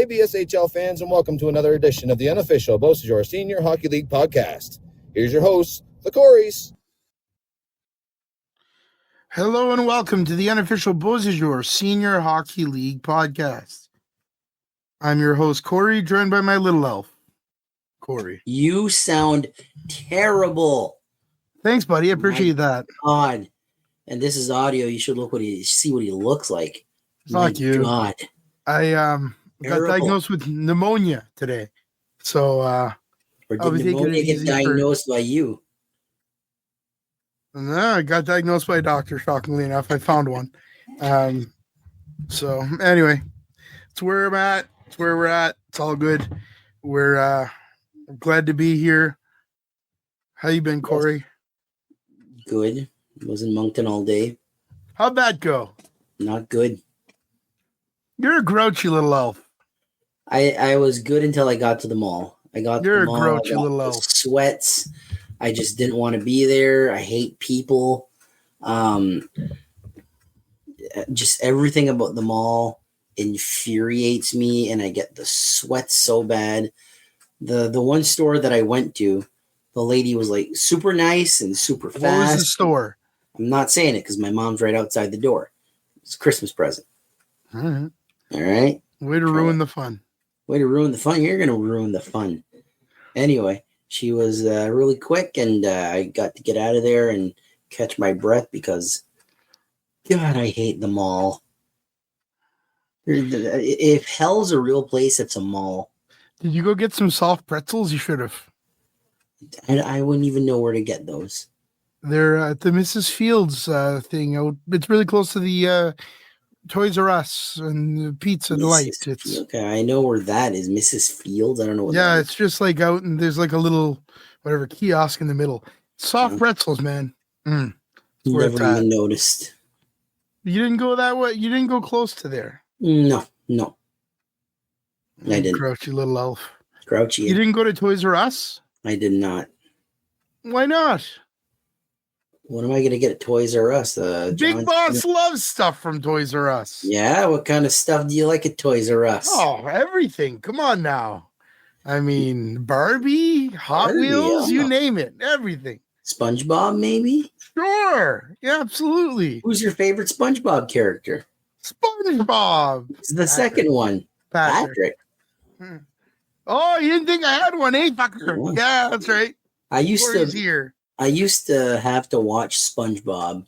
Hey, BSHL fans, and welcome to another edition of the unofficial BSHL Senior Hockey League podcast. Here's your hosts, the Corys. Hello and welcome to the unofficial BSHL Senior Hockey League podcast. I'm your host, Corey, joined by my little elf, Corey. You sound terrible. Thanks, buddy. I appreciate that. God. And this is audio. You should see what he looks like. Fuck you. God. I got diagnosed with pneumonia today. So or did pneumonia get diagnosed by you? No, I got diagnosed by a doctor, shockingly enough. I found one. So anyway, it's where I'm at. It's where we're at. It's all good. We're glad to be here. How you been, Corey? Good. Was in Moncton all day. How'd that go? Not good. You're a grouchy little elf. I was good until I got to the mall. You're a grouchy little elf. Sweats. I just didn't want to be there. I hate people. Just everything about the mall infuriates me, and I get the sweats so bad. The one store that I went to, the lady was like super nice and super fast. What was the store? I'm not saying it because my mom's right outside the door. It's a Christmas present. All right. All right. Way to ruin the fun. Way to ruin the fun. You're going to ruin the fun. Anyway, she was really quick, and I got to get out of there and catch my breath because, God, I hate the mall. If hell's a real place, it's a mall. Did you go get some soft pretzels? You should have. I wouldn't even know where to get those. They're at the Mrs. Fields thing. It's really close to the Toys R Us and the Pizza Delight. Okay, I know where that is. Mrs. Fields? I don't know what that is. It's just like out, and there's like a little, whatever, kiosk in the middle. Soft pretzels, man. Never even noticed. You didn't go that way? You didn't go close to there? No. I didn't. Grouchy little elf. Grouchy. You didn't go to Toys R Us? I did not. Why not? What am I going to get at Toys R Us? Big Boss loves stuff from Toys R Us. Yeah? What kind of stuff do you like at Toys R Us? Oh, everything. Come on now. I mean, Barbie, Hot Wheels, you name it. Everything. SpongeBob, maybe? Sure. Yeah, absolutely. Who's your favorite SpongeBob character? SpongeBob. It's the second one. Patrick. Oh, you didn't think I had one, eh, fucker? Yeah, that's right. I used to have to watch SpongeBob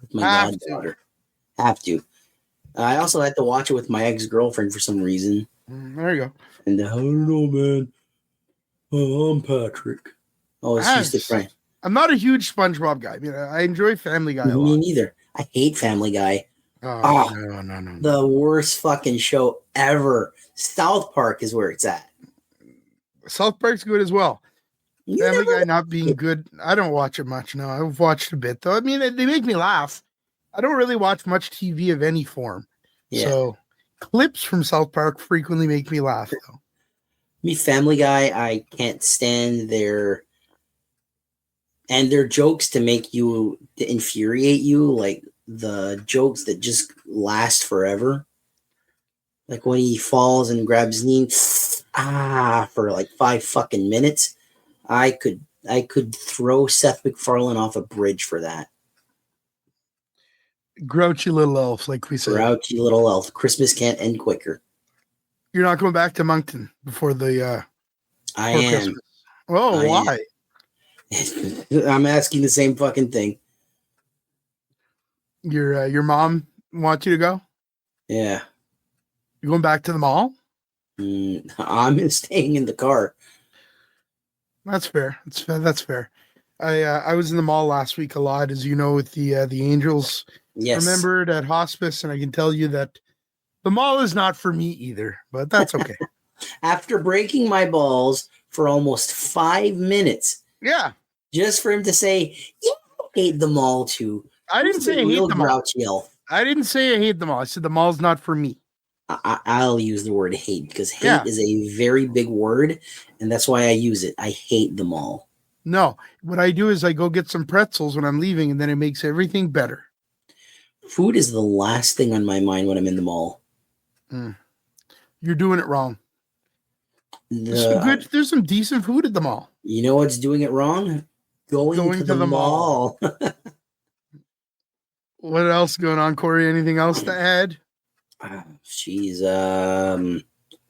with my goddaughter. Have to. I also had to watch it with my ex-girlfriend for some reason. There you go. And I don't know, man. Oh, I'm Patrick. Oh, it's just a friend. I'm not a huge SpongeBob guy. I enjoy Family Guy a lot. Me neither. I hate Family Guy. Oh, no. The worst fucking show ever. South Park is where it's at. South Park's good as well. Family Guy not being good. I don't watch it much. No, I've watched a bit though. I mean, they make me laugh. I don't really watch much TV of any form. Yeah. So clips from South Park frequently make me laugh though. Me, Family Guy, I can't stand their jokes to infuriate you, like the jokes that just last forever. Like when he falls and grabs his knee, for like 5 fucking minutes. I could throw Seth MacFarlane off a bridge for that. Grouchy little elf, like we said. Grouchy little elf. Christmas can't end quicker. You're not going back to Moncton before the I am. Christmas. Oh, why? I'm asking the same fucking thing. Your mom wants you to go? Yeah. You going back to the mall? I'm staying in the car. That's fair. That's fair. I was in the mall last week a lot, as you know, with the Angels. Yes. Remembered at hospice, and I can tell you that the mall is not for me either, but that's okay. After breaking my balls for almost 5 minutes. Yeah. Just for him to say, yeah, I hate the mall too. I didn't say I hate the mall. Elf. I didn't say I hate the mall. I said the mall's not for me. I'll use the word hate because hate is a very big word, and that's why I use it. I hate the mall. No, what I do is I go get some pretzels when I'm leaving, and then it makes everything better. Food is the last thing on my mind when I'm in the mall. You're doing it wrong. The There's some decent food at the mall. You know what's doing it wrong? Going to the mall. What else going on, Corey? Anything else to add? Jeez.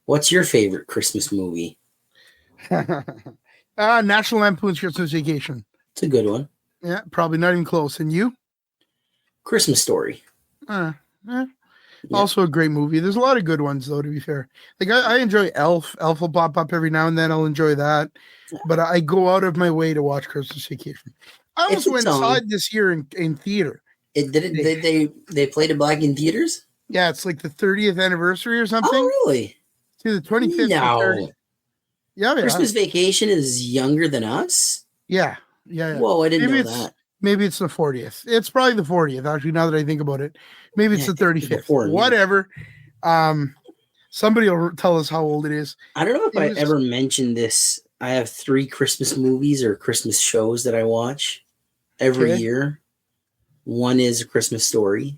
What's your favorite Christmas movie? National Lampoon's Christmas Vacation. It's a good one. Yeah, probably not even close. And you? Christmas Story. Yeah. Also a great movie. There's a lot of good ones, though, to be fair. Like, I enjoy Elf. Elf will pop up every now and then. I'll enjoy that. But I go out of my way to watch Christmas Vacation. I almost went inside this year in theater. They played it back in theaters? Yeah, it's like the 30th anniversary or something. Oh, really? To the 25th. No. Yeah. Christmas Vacation is younger than us? Yeah. Whoa, I didn't know that. Maybe it's the 40th. It's probably the 40th, actually, now that I think about it. Maybe it's the 35th. Whatever. Somebody will tell us how old it is. I don't know if I ever mentioned this. I have 3 Christmas movies or Christmas shows that I watch every year. One is A Christmas Story.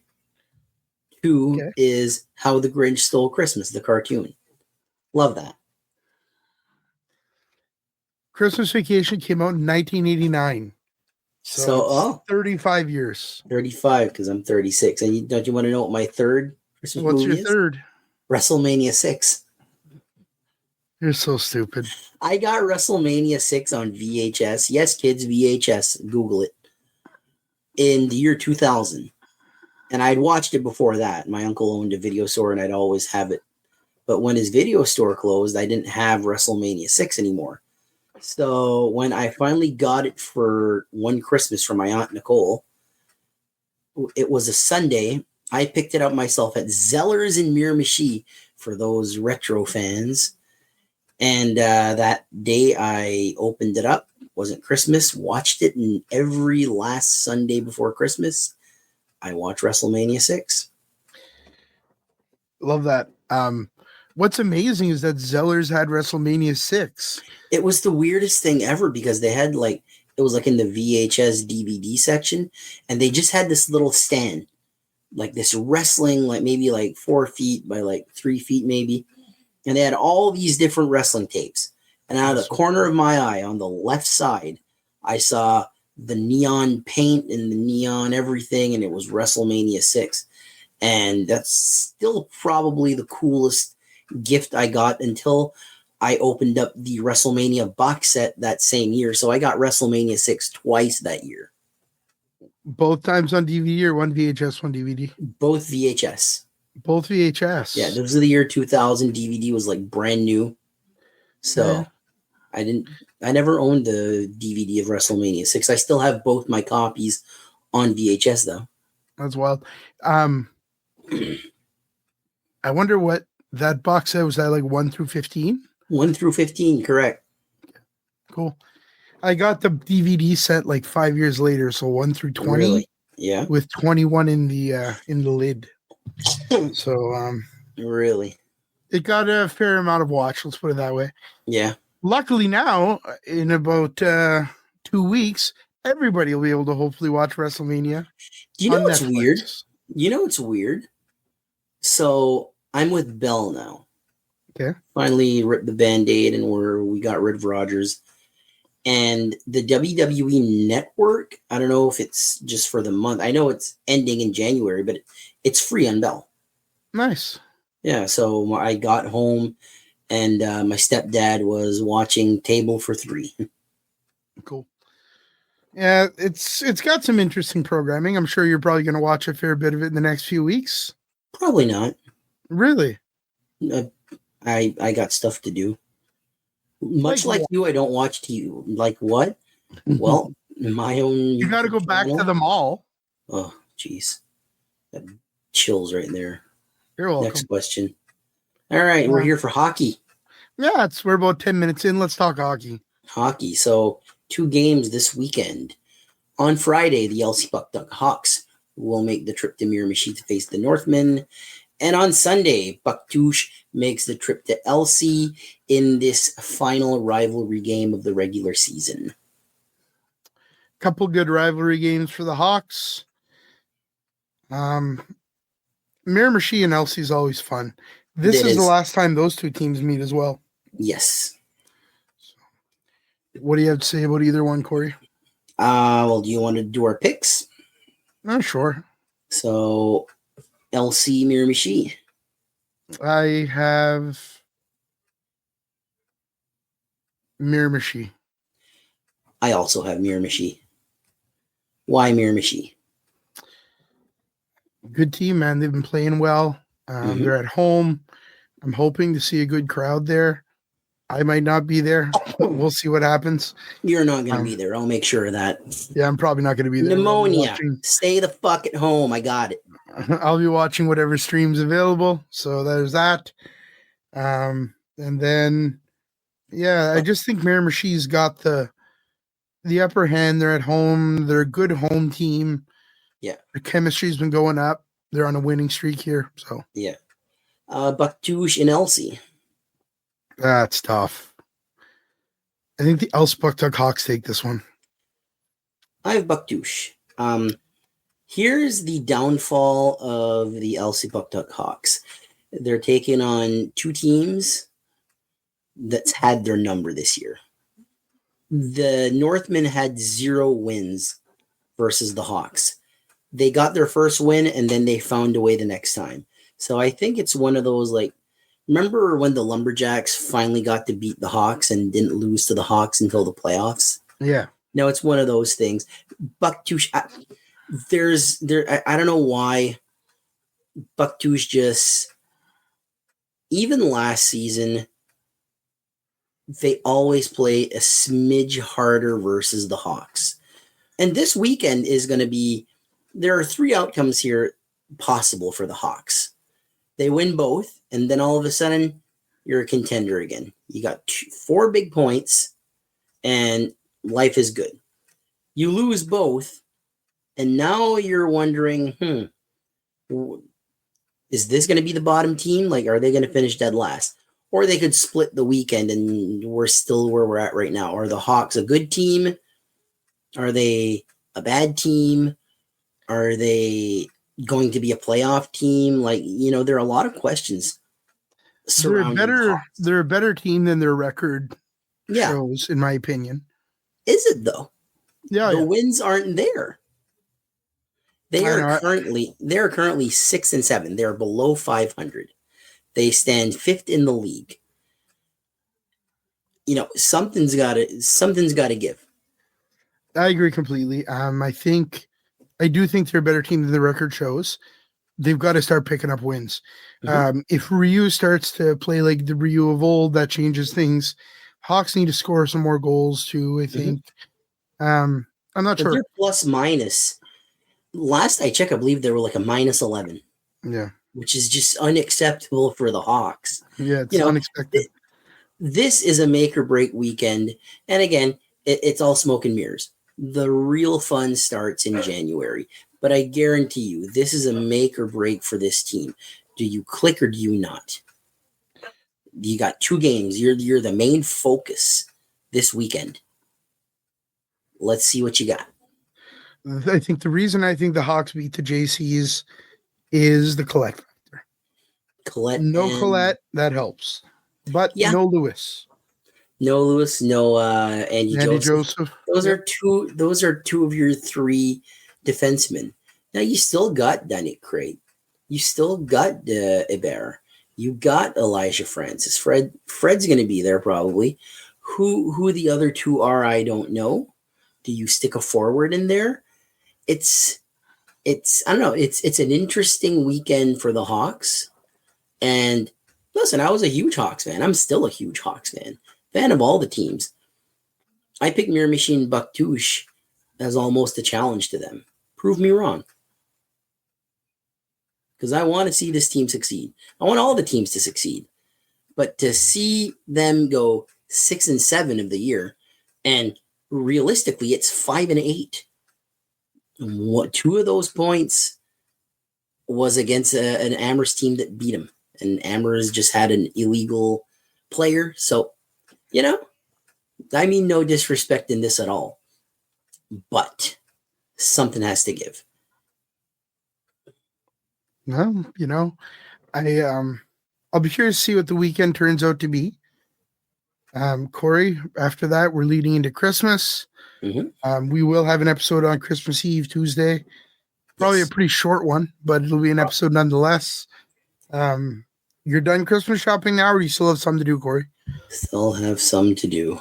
2 is How the Grinch Stole Christmas, the cartoon. Love that. Christmas Vacation came out in 1989. So 35 years. 35, because I'm 36. And don't you want to know what my third Christmas movie is? What's your third? WrestleMania 6. You're so stupid. I got WrestleMania 6 on VHS. Yes, kids, VHS. Google it. In the year 2000. And I'd watched it before that. My uncle owned a video store and I'd always have it. But when his video store closed, I didn't have WrestleMania 6 anymore. So when I finally got it for one Christmas from my Aunt Nicole, it was a Sunday. I picked it up myself at Zeller's in Miramichi for those retro fans. And that day I opened it up. Wasn't Christmas. Watched it, and every last Sunday before Christmas, I watched WrestleMania 6. Love that. What's amazing is that Zeller's had WrestleMania 6. It was the weirdest thing ever because they had it was in the VHS DVD section, and they just had this little stand, like this wrestling, maybe 4 feet by 3 feet maybe. And they had all these different wrestling tapes. And out of the corner of my eye on the left side, I saw the neon paint and the neon everything, and it was WrestleMania 6. And that's still probably the coolest gift I got until I opened up the WrestleMania box set that same year. So I got WrestleMania 6 twice that year. Both times on DVD or one VHS, one DVD? Both VHS. Both VHS. Yeah, this was the year 2000. DVD was brand new. So I never owned the DVD of WrestleMania 6. I still have both my copies on VHS though. That's wild. I wonder what that box set was. That 1 through 15? 1 through 15, correct. Cool. I got the DVD set 5 years later, so 1 through 20. Really? Yeah. With 21 in the lid. So really, it got a fair amount of watch. Let's put it that way. Yeah. Luckily now, in about 2 weeks, everybody will be able to hopefully watch WrestleMania. You know what's weird? You know what's weird? So I'm with Bell now. Okay. Finally ripped the Band-Aid and we got rid of Rogers. And the WWE Network, I don't know if it's just for the month. I know it's ending in January, but it's free on Bell. Nice. Yeah, so I got home and my stepdad was watching Table for Three. Cool. Yeah, it's got some interesting programming. I'm sure you're probably going to watch a fair bit of it in the next few weeks. Probably not. Really? I got stuff to do. Much like you, I don't watch TV. Like what? Well, my own. You got to go back to the mall. Oh, jeez. That chills right there. You're welcome. Next question. All right, we're here for hockey. Yeah, we're about 10 minutes in. Let's talk hockey. Hockey. So 2 games this weekend. On Friday, the LC Puck Duck Hawks will make the trip to Miramichi to face the Northmen. And on Sunday, Bucktouche makes the trip to LC in this final rivalry game of the regular season. Couple good rivalry games for the Hawks. Miramichi and LC is always fun. This It is the is. last time those two teams meet as well. Yes. What do you have to say about either one, Corey? Well, do you want to do our picks? Not sure. So, LC Miramichi. I have Miramichi. I also have Miramichi. Why Miramichi? Good team, man. They've been playing well. They're at home. I'm hoping to see a good crowd there. I might not be there. We'll see what happens. You're not going to be there. I'll make sure of that. Yeah, I'm probably not going to be there. Pneumonia. Stay the fuck at home. I got it. I'll be watching whatever stream's available. So there's that. And then, yeah, I just think Miramichi's got the upper hand. They're at home. They're a good home team. Yeah. The chemistry's been going up. They're on a winning streak here. So yeah. Bucktouche and Elsie. That's tough. I think the Elspachtuck Hawks take this one. I have Bucktouche. Here's the downfall of the Elspachtuck Hawks. They're taking on two teams that's had their number this year. The Northmen had 0 wins versus the Hawks. They got their first win, and then they found a way the next time. So I think it's one of those, like, remember when the Lumberjacks finally got to beat the Hawks and didn't lose to the Hawks until the playoffs? Yeah. No, it's one of those things. Bucktouche, I don't know why Bucktouche just, even last season, they always play a smidge harder versus the Hawks. And this weekend is going to be, there are 3 outcomes here possible for the Hawks. They win both, and then all of a sudden, you're a contender again. You got 4 big points, and life is good. You lose both, and now you're wondering, is this going to be the bottom team? Like, are they going to finish dead last? Or they could split the weekend, and we're still where we're at right now. Are the Hawks a good team? Are they a bad team? Are they going to be a playoff team? Like, there are a lot of questions surrounding the Hawks. They're a better team than their record shows, in my opinion. Is it, though? Yeah. The wins aren't there. They are currently 6 and 7. They're below 500. They stand 5th in the league. Something's got to give. I agree completely. I do think they're a better team than the record shows. They've got to start picking up wins. Mm-hmm. If Ryu starts to play like the Ryu of old, that changes things. Hawks need to score some more goals too, I think. I'm not sure. They're plus minus. Last I checked, I believe they were like a -11. Yeah. Which is just unacceptable for the Hawks. Yeah, it's unexpected. This is a make or break weekend. And again, it's all smoke and mirrors. The real fun starts in January. But I guarantee you, this is a make or break for this team. Do you click or do you not? You got 2 games. You're the main focus this weekend. Let's see what you got. I think the reason I think the Hawks beat the JCs is the Colette factor. Colette, that helps. But no Lewis. No Lewis, no Andy Joseph. Those are two of your 3 defensemen. Now you still got Danik Craig. You still got Hebert. You got Elijah Francis. Fred's going to be there probably. Who the other 2 are, I don't know. Do you stick a forward in there? It's I don't know. It's an interesting weekend for the Hawks. And listen, I was a huge Hawks fan. I'm still a huge Hawks fan. Fan of all the teams. I picked Miramichi and Bucktouche as almost a challenge to them. Prove me wrong. Because I want to see this team succeed. I want all the teams to succeed. But to see them go 6 and 7 of the year, and realistically, it's 5 and 8. 2 of those points was against an Amherst team that beat them. And Amherst just had an illegal player. So, I mean no disrespect in this at all. But something has to give. Well, I'll be curious to see what the weekend turns out to be. Corey, after that, we're leading into Christmas. Mm-hmm. We will have an episode on Christmas Eve, Tuesday. Probably a pretty short one, but it'll be an episode nonetheless. You're done Christmas shopping now, or do you still have some to do, Corey? Still have some to do.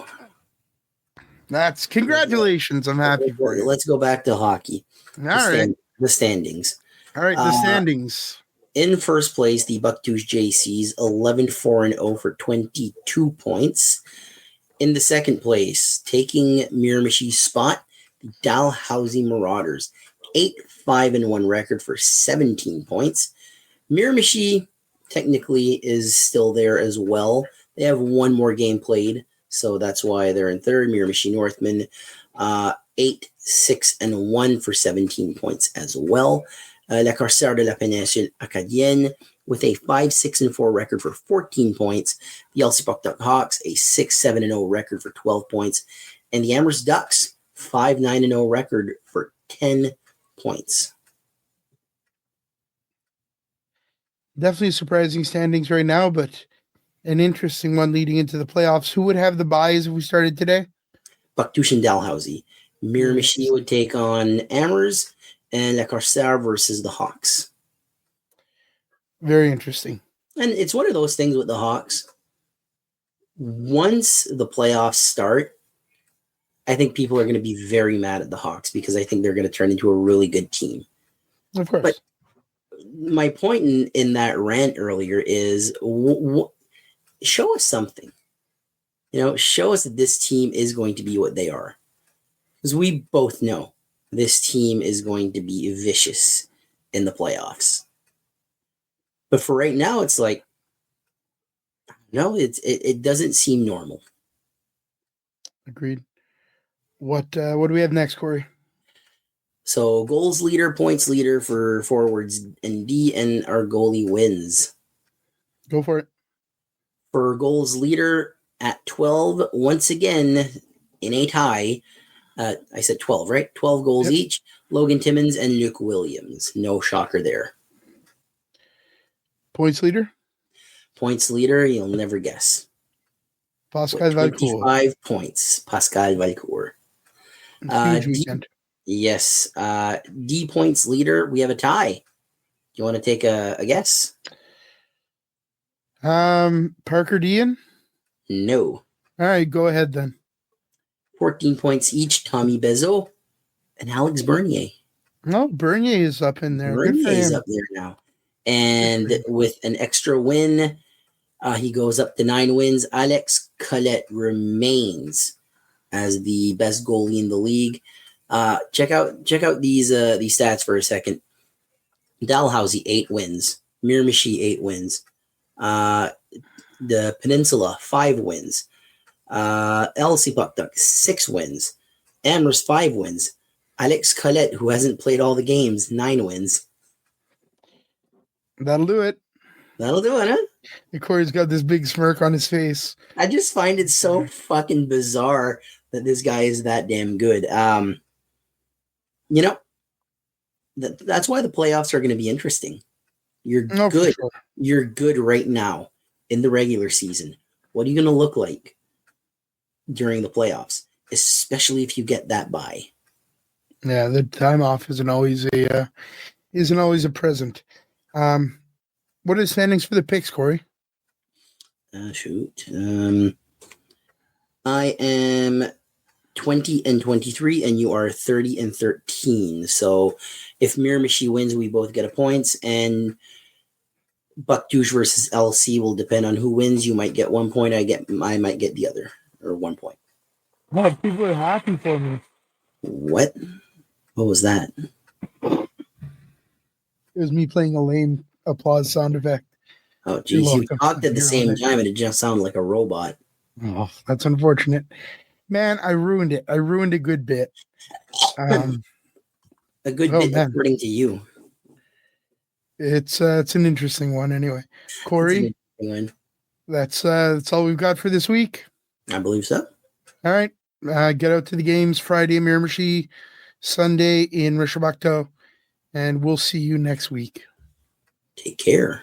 That's congratulations. I'm happy for you. Let's go back to hockey. All right. The standings. All right, the standings. In first place, the Bucktooth JCs, 11-4-0 for 22 points. In the second place, taking Miramichi's spot, the Dalhousie Marauders, 8-5-1 record for 17 points. Miramichi technically is still there as well. They have one more game played, so that's why they're in third. Miramichi Northmen, 8-6-1 for 17 points as well. La Corsaire de la Péninsule Acadienne with a 5-6-4 record for 14 points. The LC Puck Duck Hawks, a 6-7-0 record for 12 points. And the Amherst Ducks, 5-9-0 record for 10 points. Definitely surprising standings right now, but an interesting one leading into the playoffs. Who would have the buys if we started today? Bucktooth and Dalhousie. Miramichi would take on Amherst, and La Corsaire versus the Hawks. Very interesting. And it's one of those things with the Hawks. Once the playoffs start, I think people are going to be very mad at the Hawks because I think they're going to turn into a really good team. Of course. But my point in that rant earlier is show us something. Show us that this team is going to be what they are. Because we both know this team is going to be vicious in the playoffs. But for right now, it's like, no, it doesn't seem normal. Agreed. What do we have next, Corey? So goals leader, points leader for forwards and D, and our goalie wins. Go for it. For goals leader at 12, once again, in a tie. I said 12, right? 12 goals each. Logan Timmons and Luke Williams. No shocker there. Points leader? Points leader, you'll never guess. Pascal Valcourt. 25 points. Pascal Valcourt. Huge weekend. Yes. D points leader, we have a tie. Do you want to take a guess? Parker Dean? No. All right, go ahead then. 14 points each, Tommy Bezo and Alex Bernier. No, Bernier is up in there. Bernier is up there now. And with an extra win, he goes up to 9 wins. Alex Collette remains as the best goalie in the league. Check out these stats for a second. Dalhousie, 8 wins. Miramichi, 8 wins. The Peninsula, 5 wins. LC Puck Duck, 6 wins. Amherst, 5 wins. Alex Collette, who hasn't played all the games, 9 wins. That'll do it. That'll do it, huh? And Corey's got this big smirk on his face. I just find it so fucking bizarre that this guy is that damn good. That's why the playoffs are going to be interesting. You're good. Sure. You're good right now in the regular season. What are you going to look like during the playoffs, especially if you get that bye? Yeah, the time off isn't always a present. What are the standings for the picks, Corey? I am 20-23, and you are 30-13. So if Miramichi wins, we both get a points, and Bucktooth versus LC will depend on who wins. You might get 1 point. I might get the other, or 1 point. Oh, people are happy for me. What? What was that? It was me playing a lame applause sound effect. Oh, geez. You talked at the same time, and it just sounded like a robot. Oh, that's unfortunate. Man, I ruined it. I ruined a good bit. A good bit, man. According to you. It's an interesting one anyway. Corey, that's all we've got for this week. I believe so. All right. Get out to the games Friday in Miramichi, Sunday in Rishabakto, and we'll see you next week. Take care.